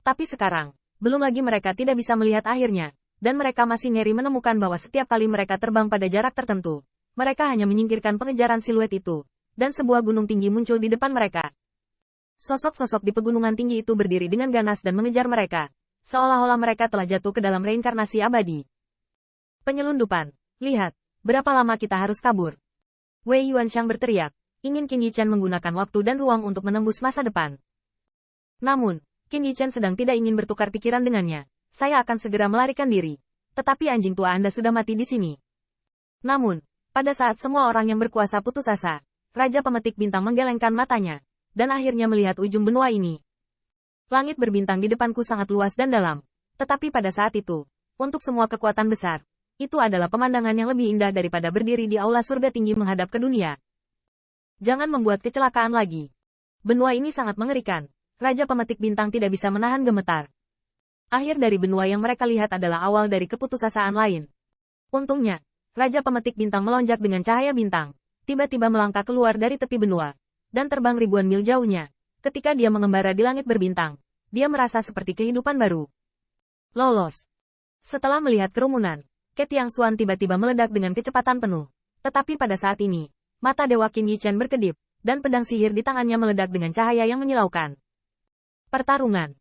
Tapi sekarang, belum lagi mereka tidak bisa melihat akhirnya, dan mereka masih ngeri menemukan bahwa setiap kali mereka terbang pada jarak tertentu, mereka hanya menyingkirkan pengejaran siluet itu, dan sebuah gunung tinggi muncul di depan mereka. Sosok-sosok di pegunungan tinggi itu berdiri dengan ganas dan mengejar mereka, seolah-olah mereka telah jatuh ke dalam reinkarnasi abadi. Penyelundupan. Lihat, berapa lama kita harus kabur? Wei Yuanxiang berteriak, ingin Qin Yichen menggunakan waktu dan ruang untuk menembus masa depan. Namun, Qin Yichen sedang tidak ingin bertukar pikiran dengannya. Saya akan segera melarikan diri. Tetapi anjing tua Anda sudah mati di sini. Namun, pada saat semua orang yang berkuasa putus asa, Raja Pemetik Bintang menggelengkan matanya, dan akhirnya melihat ujung benua ini. Langit berbintang di depanku sangat luas dan dalam. Tetapi pada saat itu, untuk semua kekuatan besar, itu adalah pemandangan yang lebih indah daripada berdiri di aula surga tinggi menghadap ke dunia. Jangan membuat kecelakaan lagi. Benua ini sangat mengerikan. Raja Pemetik Bintang tidak bisa menahan gemetar. Akhir dari benua yang mereka lihat adalah awal dari keputusasaan lain. Untungnya, Raja Pemetik Bintang melonjak dengan cahaya bintang, tiba-tiba melangkah keluar dari tepi benua, dan terbang ribuan mil jauhnya. Ketika dia mengembara di langit berbintang, dia merasa seperti kehidupan baru. Lolos. Setelah melihat kerumunan, Ke Tiangxuan tiba-tiba meledak dengan kecepatan penuh. Tetapi pada saat ini, mata Dewa Qin Yichen berkedip, dan pedang sihir di tangannya meledak dengan cahaya yang menyilaukan. Pertarungan.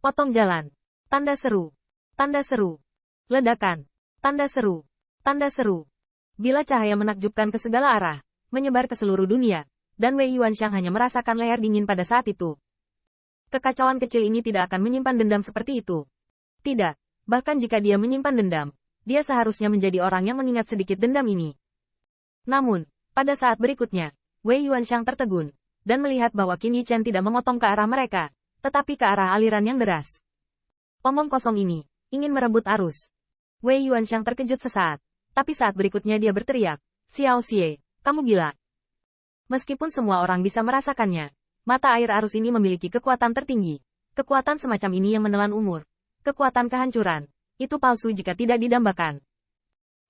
Potong jalan. Tanda seru. Tanda seru. Ledakan. Tanda seru. Tanda seru. Bila cahaya menakjubkan ke segala arah, menyebar ke seluruh dunia, dan Wei Yuanxiang hanya merasakan leher dingin pada saat itu. Kekacauan kecil ini tidak akan menyimpan dendam seperti itu. Tidak, bahkan jika dia menyimpan dendam, dia seharusnya menjadi orang yang mengingat sedikit dendam ini. Namun, pada saat berikutnya, Wei Yuanxiang tertegun, dan melihat bahwa Qin Yichen tidak memotong ke arah mereka, tetapi ke arah aliran yang deras. Omong kosong ini, ingin merebut arus. Wei Yuanxiang terkejut sesaat, tapi saat berikutnya dia berteriak, Xiao Xie, kamu gila. Meskipun semua orang bisa merasakannya, mata air arus ini memiliki kekuatan tertinggi. Kekuatan semacam ini yang menelan umur. Kekuatan kehancuran. Itu palsu jika tidak didambakan.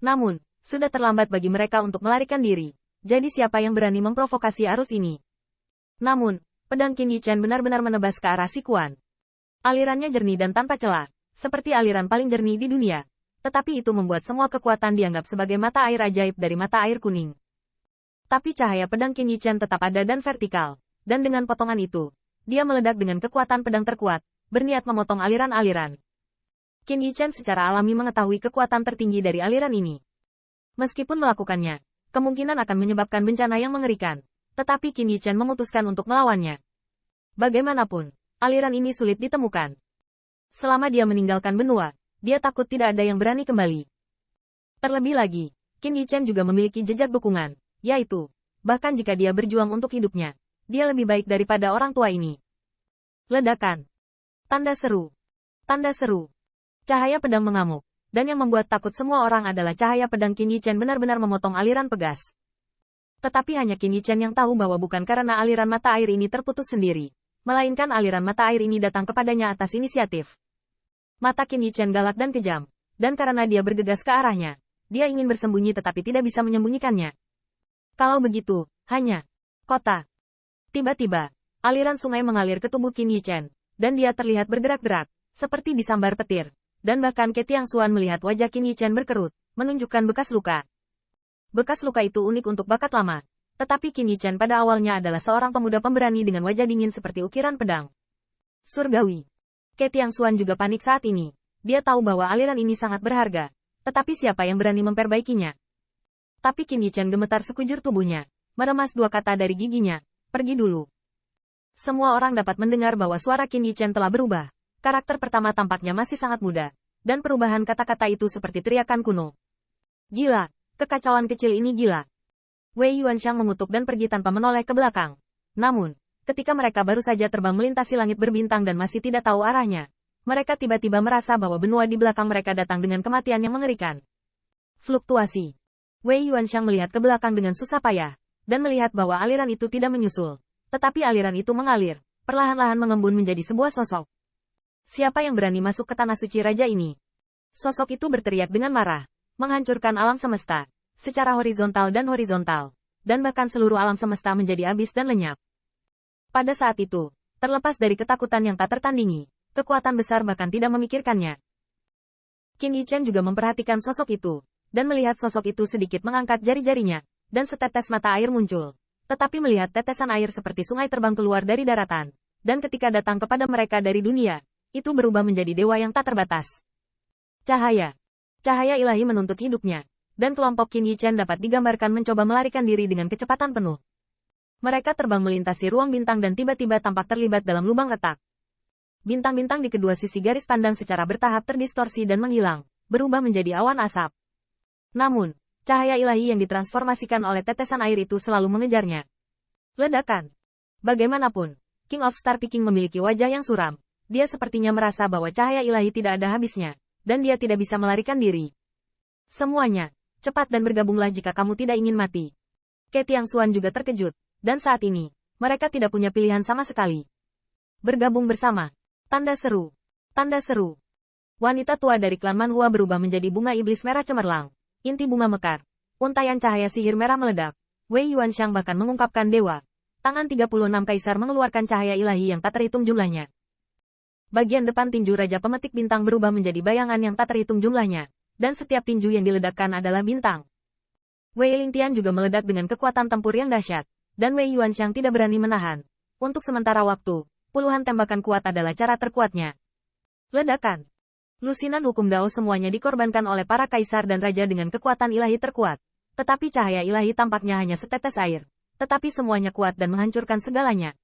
Namun, sudah terlambat bagi mereka untuk melarikan diri. Jadi siapa yang berani memprovokasi arus ini? Namun, pedang Qin Yichen benar-benar menebas ke arah Si Quan. Alirannya jernih dan tanpa celah, seperti aliran paling jernih di dunia. Tetapi itu membuat semua kekuatan dianggap sebagai mata air ajaib dari mata air kuning. Tapi cahaya pedang Qin Yichen tetap ada dan vertikal. Dan dengan potongan itu, dia meledak dengan kekuatan pedang terkuat, berniat memotong aliran-aliran. Qin Yichen secara alami mengetahui kekuatan tertinggi dari aliran ini. Meskipun melakukannya, kemungkinan akan menyebabkan bencana yang mengerikan. Tetapi Qin Yichen memutuskan untuk melawannya. Bagaimanapun, aliran ini sulit ditemukan. Selama dia meninggalkan benua, dia takut tidak ada yang berani kembali. Terlebih lagi, Qin Yichen juga memiliki jejak dukungan, yaitu, bahkan jika dia berjuang untuk hidupnya, dia lebih baik daripada orang tua ini. Ledakan. Tanda seru. Tanda seru. Cahaya pedang mengamuk, dan yang membuat takut semua orang adalah cahaya pedang Qin Yichen benar-benar memotong aliran pegas. Tetapi hanya Qin Yichen yang tahu bahwa bukan karena aliran mata air ini terputus sendiri, melainkan aliran mata air ini datang kepadanya atas inisiatif. Mata Qin Yichen galak dan kejam, dan karena dia bergegas ke arahnya, dia ingin bersembunyi tetapi tidak bisa menyembunyikannya. Kalau begitu, hanya kota. Tiba-tiba, aliran sungai mengalir ke tubuh Qin Yichen, dan dia terlihat bergerak-gerak, seperti disambar petir. Dan bahkan Ke Tiangxuan melihat wajah Qin Yichen berkerut, menunjukkan bekas luka. Bekas luka itu unik untuk bakat lama. Tetapi Qin Yichen pada awalnya adalah seorang pemuda pemberani dengan wajah dingin seperti ukiran pedang. Surgawi. Ke Tiangxuan juga panik saat ini. Dia tahu bahwa aliran ini sangat berharga. Tetapi siapa yang berani memperbaikinya? Tapi Qin Yichen gemetar sekujur tubuhnya, meremas dua kata dari giginya, pergi dulu. Semua orang dapat mendengar bahwa suara Qin Yichen telah berubah. Karakter pertama tampaknya masih sangat muda, dan perubahan kata-kata itu seperti teriakan kuno. Gila, kekacauan kecil ini gila. Wei Yuanxiang mengutuk dan pergi tanpa menoleh ke belakang. Namun, ketika mereka baru saja terbang melintasi langit berbintang dan masih tidak tahu arahnya, mereka tiba-tiba merasa bahwa benua di belakang mereka datang dengan kematian yang mengerikan. Fluktuasi. Wei Yuanxiang melihat ke belakang dengan susah payah, dan melihat bahwa aliran itu tidak menyusul. Tetapi aliran itu mengalir, perlahan-lahan mengembun menjadi sebuah sosok. Siapa yang berani masuk ke tanah suci raja ini? Sosok itu berteriak dengan marah, menghancurkan alam semesta, secara horizontal, dan bahkan seluruh alam semesta menjadi habis dan lenyap. Pada saat itu, terlepas dari ketakutan yang tak tertandingi, Kekuatan besar bahkan tidak memikirkannya. Qin Yichen juga memperhatikan sosok itu, dan melihat sosok itu sedikit mengangkat jari-jarinya, dan setetes mata air muncul. Tetapi melihat tetesan air seperti sungai terbang keluar dari daratan, dan ketika datang kepada mereka dari dunia, itu berubah menjadi dewa yang tak terbatas. Cahaya. Cahaya ilahi menuntut hidupnya, dan kelompok Qin Yichen dapat digambarkan mencoba melarikan diri dengan kecepatan penuh. Mereka terbang melintasi ruang bintang dan tiba-tiba tampak terlibat dalam lubang retak. Bintang-bintang di kedua sisi garis pandang secara bertahap terdistorsi dan menghilang, berubah menjadi awan asap. Namun, cahaya ilahi yang ditransformasikan oleh tetesan air itu selalu mengejarnya. Ledakan. Bagaimanapun, King of Star Peking memiliki wajah yang suram. Dia sepertinya merasa bahwa cahaya ilahi tidak ada habisnya, dan dia tidak bisa melarikan diri. Semuanya, cepat dan bergabunglah jika kamu tidak ingin mati. Ke Tiangxuan juga terkejut, dan saat ini, mereka tidak punya pilihan sama sekali. Bergabung bersama. Tanda seru. Tanda seru. Wanita tua dari klan Manhua berubah menjadi bunga iblis merah cemerlang. Inti bunga mekar. Untaian cahaya sihir merah meledak. Wei Yuanxiang bahkan mengungkapkan dewa. Tangan 36 kaisar mengeluarkan cahaya ilahi yang tak terhitung jumlahnya. Bagian depan tinju Raja Pemetik Bintang berubah menjadi bayangan yang tak terhitung jumlahnya. Dan setiap tinju yang diledakkan adalah bintang. Wei Lingtian juga meledak dengan kekuatan tempur yang dahsyat. Dan Wei Yuanxiang tidak berani menahan. Untuk sementara waktu, puluhan tembakan kuat adalah cara terkuatnya. Ledakan. Lusinan hukum Dao semuanya dikorbankan oleh para kaisar dan raja dengan kekuatan ilahi terkuat. Tetapi cahaya ilahi tampaknya hanya setetes air. Tetapi semuanya kuat dan menghancurkan segalanya.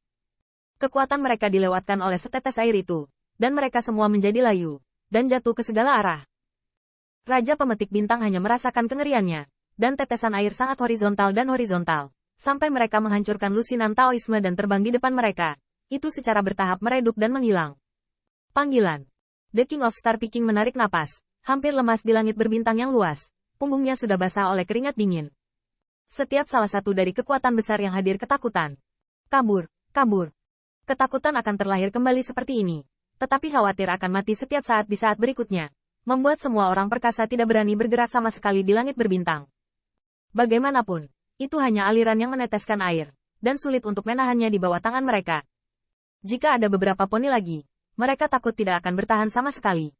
Kekuatan mereka dilewatkan oleh setetes air itu. Dan mereka semua menjadi layu. Dan jatuh ke segala arah. Raja Pemetik Bintang hanya merasakan kengeriannya. Dan tetesan air sangat horizontal dan horizontal. Sampai mereka menghancurkan lusinan Taoisme dan terbang di depan mereka. Itu secara bertahap meredup dan menghilang. Panggilan. The King of Star Peking menarik napas, hampir lemas di langit berbintang yang luas. Punggungnya sudah basah oleh keringat dingin. Setiap salah satu dari kekuatan besar yang hadir ketakutan. Kabur, kabur. Ketakutan akan terlahir kembali seperti ini. Tetapi khawatir akan mati setiap saat di saat berikutnya. Membuat semua orang perkasa tidak berani bergerak sama sekali di langit berbintang. Bagaimanapun, itu hanya aliran yang meneteskan air, dan sulit untuk menahannya di bawah tangan mereka. Jika ada beberapa poni lagi, mereka takut tidak akan bertahan sama sekali.